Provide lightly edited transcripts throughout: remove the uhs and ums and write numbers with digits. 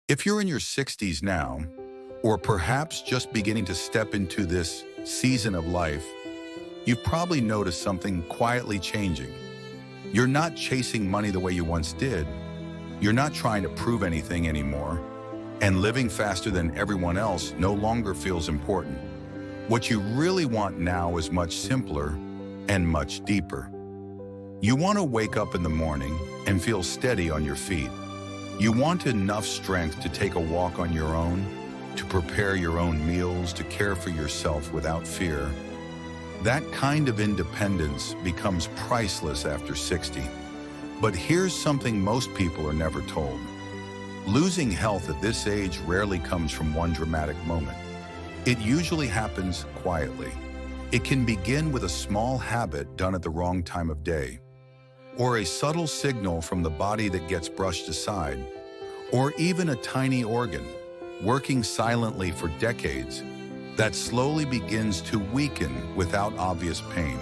If you're in your 60s now, or perhaps just beginning to step into this season of life, you've probably noticed something quietly changing. You're not chasing money the way you once did. You're not trying to prove anything anymore. And living faster than everyone else no longer feels important. What you really want now is much simpler and much deeper. You want to wake up in the morning and feel steady on your feet. You want enough strength to take a walk on your own, to prepare your own meals, to care for yourself without fear. That kind of independence becomes priceless after 60. But here's something most people are never told. Losing health at this age rarely comes from one dramatic moment. It usually happens quietly. It can begin with a small habit done at the wrong time of day, or a subtle signal from the body that gets brushed aside, or even a tiny organ, working silently for decades, that slowly begins to weaken without obvious pain.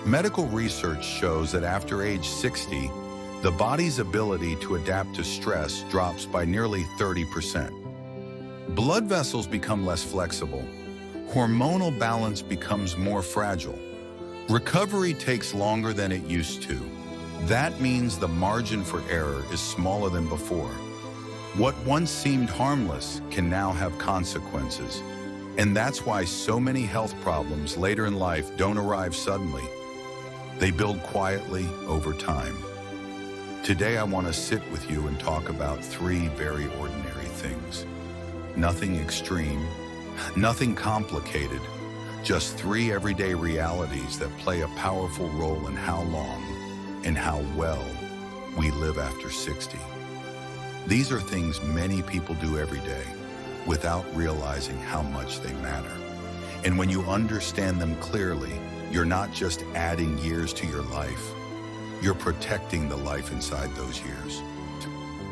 Medical research shows that after age 60, the body's ability to adapt to stress drops by nearly 30%. Blood vessels become less flexible. Hormonal balance becomes more fragile. Recovery takes longer than it used to. That means the margin for error is smaller than before. What once seemed harmless can now have consequences. And that's why so many health problems later in life don't arrive suddenly. They build quietly over time. Today I want to sit with you and talk about three very ordinary things. Nothing extreme, nothing complicated, just three everyday realities that play a powerful role in how long and how well we live after 60. These are things many people do every day without realizing how much they matter. And when you understand them clearly, you're not just adding years to your life, you're protecting the life inside those years.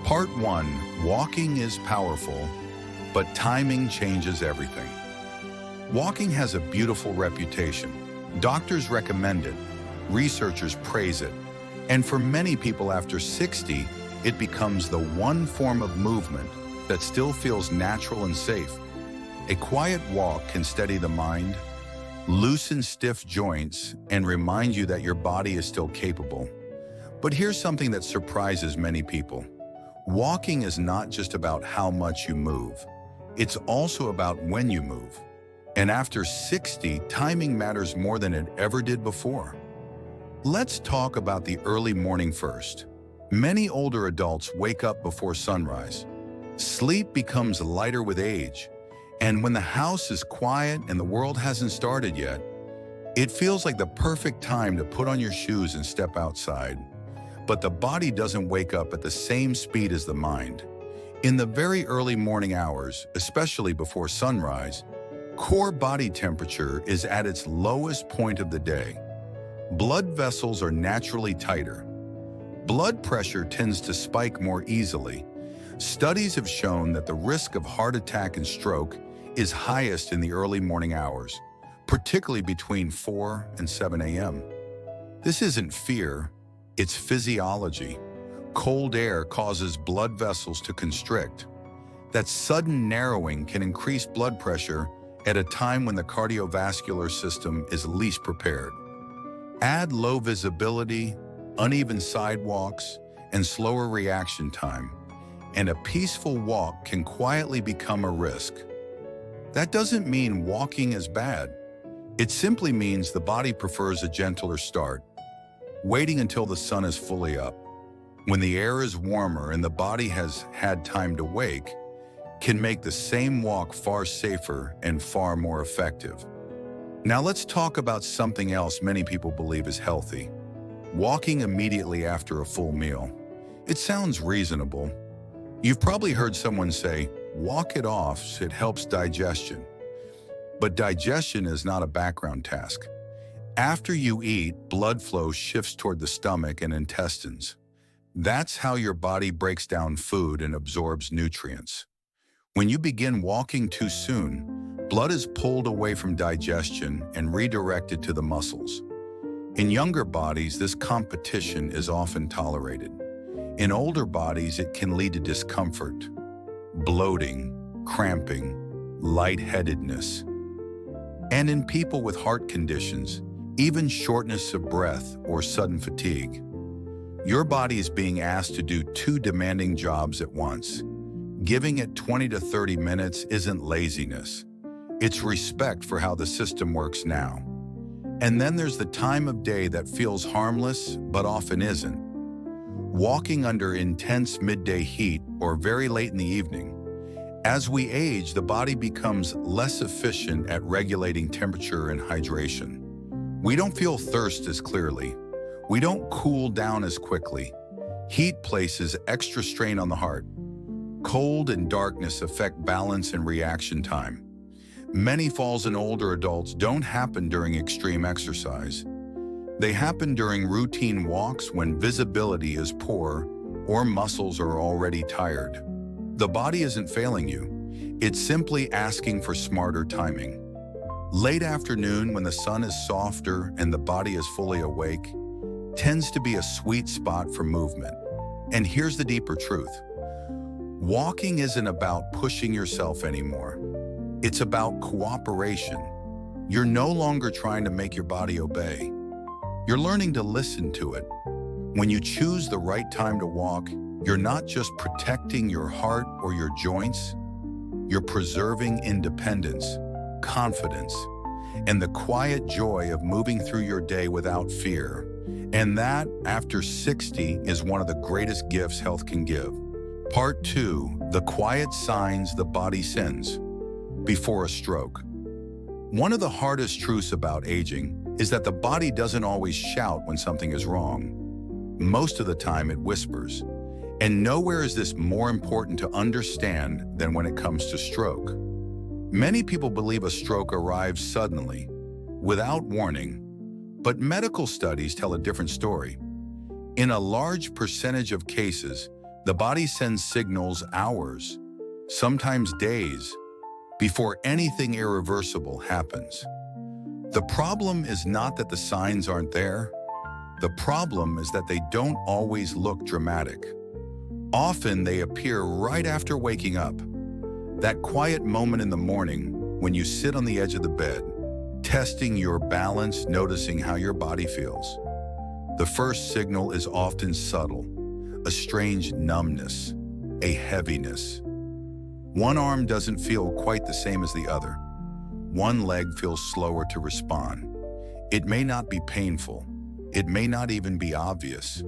Part 1, walking is powerful, but timing changes everything. Walking has a beautiful reputation. Doctors recommend it, researchers praise it, and for many people after 60, it becomes the one form of movement that still feels natural and safe. A quiet walk can steady the mind, loosen stiff joints, and remind you that your body is still capable. But here's something that surprises many people. Walking is not just about how much you move. It's also about when you move. And after 60, timing matters more than it ever did before. Let's talk about the early morning first. Many older adults wake up before sunrise. Sleep becomes lighter with age. And when the house is quiet and the world hasn't started yet, it feels like the perfect time to put on your shoes and step outside. But the body doesn't wake up at the same speed as the mind. In the very early morning hours, especially before sunrise, core body temperature is at its lowest point of the day. Blood vessels are naturally tighter. Blood pressure tends to spike more easily. Studies have shown that the risk of heart attack and stroke is highest in the early morning hours, particularly between 4 and 7 a.m. This isn't fear, it's physiology. Cold air causes blood vessels to constrict. That sudden narrowing can increase blood pressure at a time when the cardiovascular system is least prepared. Add low visibility, uneven sidewalks, and slower reaction time, and a peaceful walk can quietly become a risk. That doesn't mean walking is bad. It simply means the body prefers a gentler start, waiting until the sun is fully up. When the air is warmer and the body has had time to wake, can make the same walk far safer and far more effective. Now let's talk about something else many people believe is healthy. Walking immediately after a full meal. It sounds reasonable. You've probably heard someone say, walk it off so it helps digestion. But digestion is not a background task. After you eat, blood flow shifts toward the stomach and intestines. That's how your body breaks down food and absorbs nutrients. When you begin walking too soon, blood is pulled away from digestion and redirected to the muscles. In younger bodies, this competition is often tolerated. In older bodies, it can lead to discomfort. bloating, cramping, lightheadedness. And in people with heart conditions, even shortness of breath or sudden fatigue. Your body is being asked to do two demanding jobs at once. Giving it 20 to 30 minutes isn't laziness. It's respect for how the system works now. And then there's the time of day that feels harmless, but often isn't. Walking under intense midday heat or very late in the evening. As we age, the body becomes less efficient at regulating temperature and hydration. We don't feel thirst as clearly. We don't cool down as quickly. Heat places extra strain on the heart. Cold and darkness affect balance and reaction time. Many falls in older adults don't happen during extreme exercise. They happen during routine walks when visibility is poor or muscles are already tired. The body isn't failing you. It's simply asking for smarter timing. Late afternoon, when the sun is softer and the body is fully awake, tends to be a sweet spot for movement. And here's the deeper truth. Walking isn't about pushing yourself anymore. It's about cooperation. You're no longer trying to make your body obey. You're learning to listen to it. When you choose the right time to walk, you're not just protecting your heart or your joints, you're preserving independence, confidence, and the quiet joy of moving through your day without fear. And that, after 60, is one of the greatest gifts health can give. Part 2, the quiet signs the body sends before a stroke. One of the hardest truths about aging is that the body doesn't always shout when something is wrong. Most of the time it whispers. And nowhere is this more important to understand than when it comes to stroke. Many people believe a stroke arrives suddenly, without warning, but medical studies tell a different story. In a large percentage of cases, the body sends signals hours, sometimes days, before anything irreversible happens. The problem is not that the signs aren't there. The problem is that they don't always look dramatic. Often they appear right after waking up. That quiet moment in the morning when you sit on the edge of the bed, testing your balance, noticing how your body feels. The first signal is often subtle, a strange numbness, a heaviness. One arm doesn't feel quite the same as the other. One leg feels slower to respond. It may not be painful. It may not even be obvious.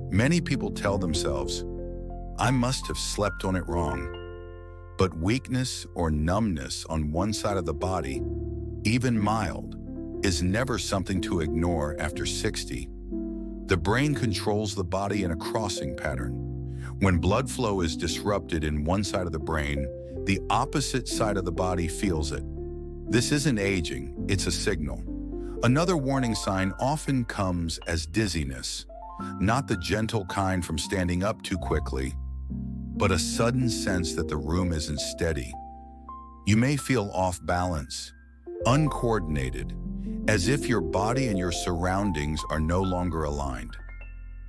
Many people tell themselves, I must have slept on it wrong. But weakness or numbness on one side of the body, even mild, is never something to ignore after 60. The brain controls the body in a crossing pattern. When blood flow is disrupted in one side of the brain, the opposite side of the body feels it. This isn't aging, it's a signal. Another warning sign often comes as dizziness, not the gentle kind from standing up too quickly, but a sudden sense that the room isn't steady. You may feel off balance, uncoordinated, as if your body and your surroundings are no longer aligned.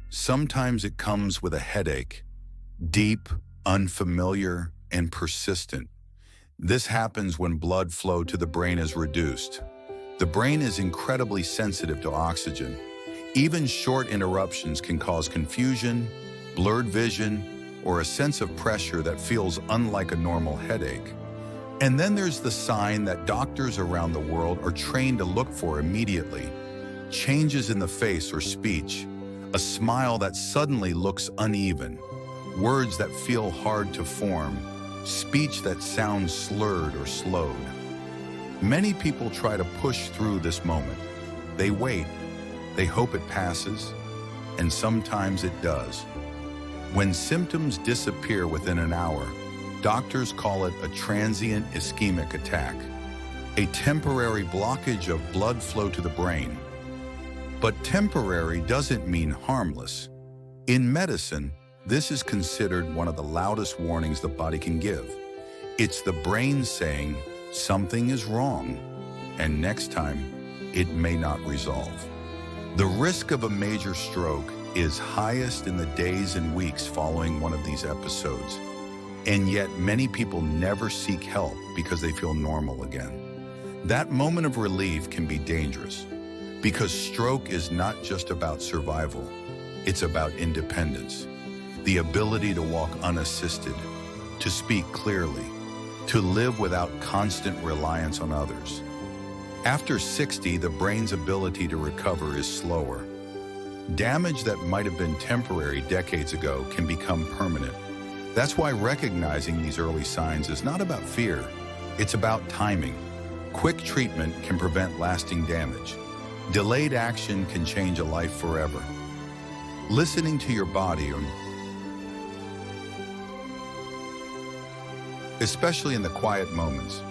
Sometimes it comes with a headache, deep, unfamiliar, and persistent. This happens when blood flow to the brain is reduced. The brain is incredibly sensitive to oxygen. Even short interruptions can cause confusion, blurred vision, or a sense of pressure that feels unlike a normal headache. And then there's the sign that doctors around the world are trained to look for immediately. Changes in the face or speech, a smile that suddenly looks uneven, words that feel hard to form, speech that sounds slurred or slowed. Many people try to push through this moment. They wait, they hope it passes, and sometimes it does. When symptoms disappear within an hour, doctors call it a transient ischemic attack, a temporary blockage of blood flow to the brain. But temporary doesn't mean harmless. In medicine, this is considered one of the loudest warnings the body can give. It's the brain saying, something is wrong, and next time, it may not resolve. The risk of a major stroke is highest in the days and weeks following one of these episodes. And yet many people never seek help because they feel normal again. That moment of relief can be dangerous because stroke is not just about survival, it's about independence. The ability to walk unassisted, to speak clearly, to live without constant reliance on others. After 60, the brain's ability to recover is slower. Damage that might have been temporary decades ago can become permanent. That's why recognizing these early signs is not about fear, it's about timing. Quick treatment can prevent lasting damage. Delayed action can change a life forever. Listening to your body, especially in the quiet moments,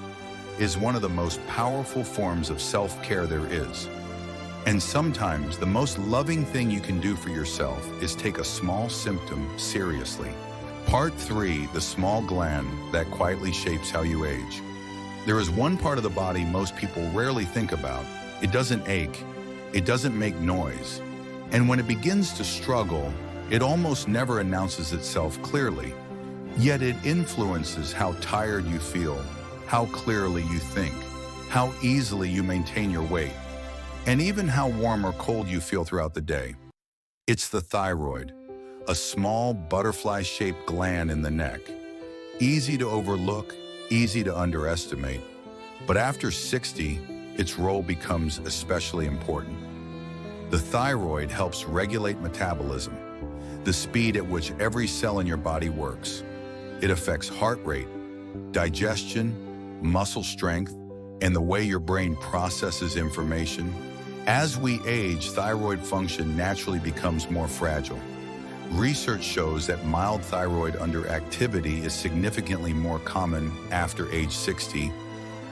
is one of the most powerful forms of self-care there is. And sometimes the most loving thing you can do for yourself is take a small symptom seriously. Part 3, the small gland that quietly shapes how you age. There is one part of the body most people rarely think about. It doesn't ache, it doesn't make noise. And when it begins to struggle, it almost never announces itself clearly. Yet it influences how tired you feel, how clearly you think, how easily you maintain your weight, and even how warm or cold you feel throughout the day. It's the thyroid, a small butterfly-shaped gland in the neck. Easy to overlook, easy to underestimate, but after 60, its role becomes especially important. The thyroid helps regulate metabolism, the speed at which every cell in your body works. It affects heart rate, digestion, muscle strength, and the way your brain processes information. As we age, thyroid function naturally becomes more fragile. Research shows that mild thyroid underactivity is significantly more common after age 60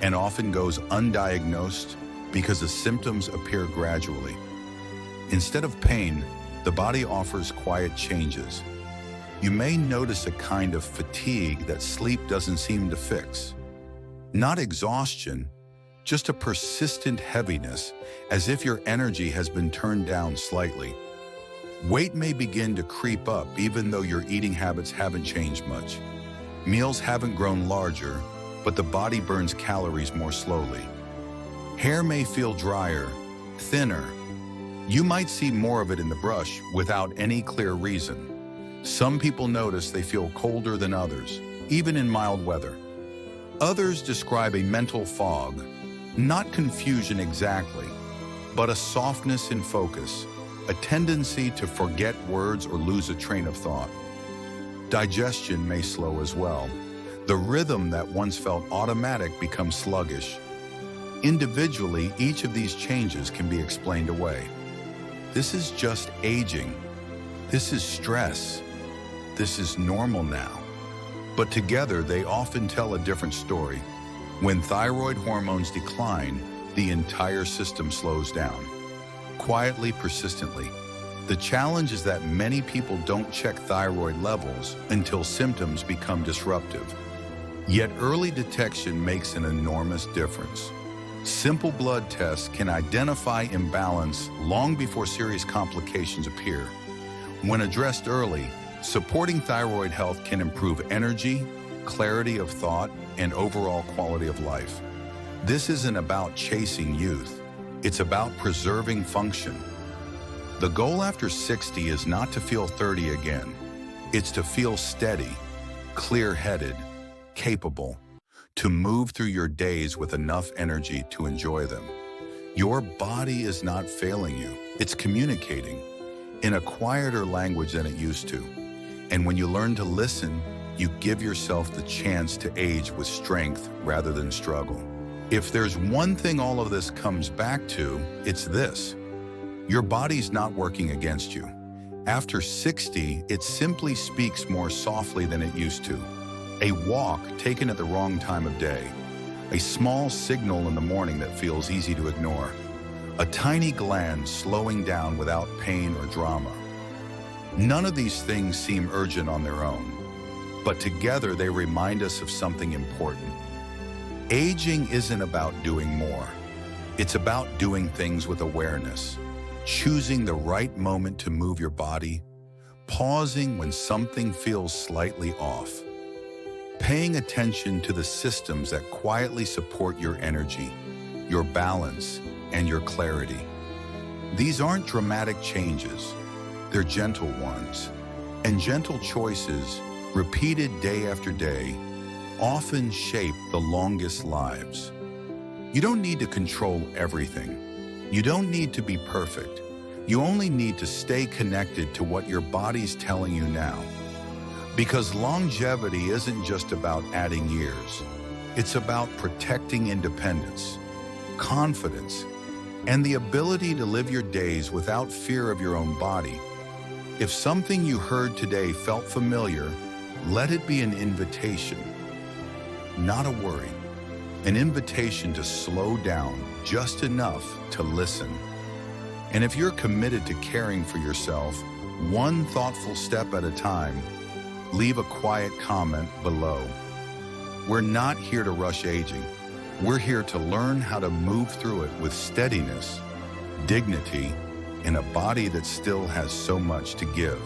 and often goes undiagnosed because the symptoms appear gradually. Instead of pain, the body offers quiet changes. You may notice a kind of fatigue that sleep doesn't seem to fix. Not exhaustion, just a persistent heaviness, as if your energy has been turned down slightly. Weight may begin to creep up even though your eating habits haven't changed much. Meals haven't grown larger, but the body burns calories more slowly. Hair may feel drier, thinner. You might see more of it in the brush without any clear reason. Some people notice they feel colder than others, even in mild weather. Others describe a mental fog, not confusion exactly, but a softness in focus, a tendency to forget words or lose a train of thought. Digestion may slow as well. The rhythm that once felt automatic becomes sluggish. Individually, each of these changes can be explained away. This is just aging. This is stress. This is normal now. But together, they often tell a different story. When thyroid hormones decline, the entire system slows down. Quietly, persistently. The challenge is that many people don't check thyroid levels until symptoms become disruptive. Yet early detection makes an enormous difference. Simple blood tests can identify imbalance long before serious complications appear. When addressed early, supporting thyroid health can improve energy, clarity of thought, and overall quality of life. This isn't about chasing youth. It's about preserving function. The goal after 60 is not to feel 30 again. It's to feel steady, clear-headed, capable, to move through your days with enough energy to enjoy them. Your body is not failing you. It's communicating in a quieter language than it used to. And when you learn to listen, you give yourself the chance to age with strength rather than struggle. If there's one thing all of this comes back to, it's this. Your body's not working against you. After 60, it simply speaks more softly than it used to. A walk taken at the wrong time of day. A small signal in the morning that feels easy to ignore. A tiny gland slowing down without pain or drama. None of these things seem urgent on their own, but together they remind us of something important. Aging isn't about doing more. It's about doing things with awareness, choosing the right moment to move your body, pausing when something feels slightly off. paying attention to the systems that quietly support your energy, your balance, and your clarity. These aren't dramatic changes, they're gentle ones. And gentle choices, repeated day after day, often shape the longest lives. You don't need to control everything. You don't need to be perfect. You only need to stay connected to what your body's telling you now. Because longevity isn't just about adding years. It's about protecting independence, confidence, and the ability to live your days without fear of your own body. If something you heard today felt familiar, let it be an invitation, not a worry. An invitation to slow down just enough to listen. And if you're committed to caring for yourself, one thoughtful step at a time, leave a quiet comment below. We're not here to rush aging. We're here to learn how to move through it with steadiness, dignity, and a body that still has so much to give.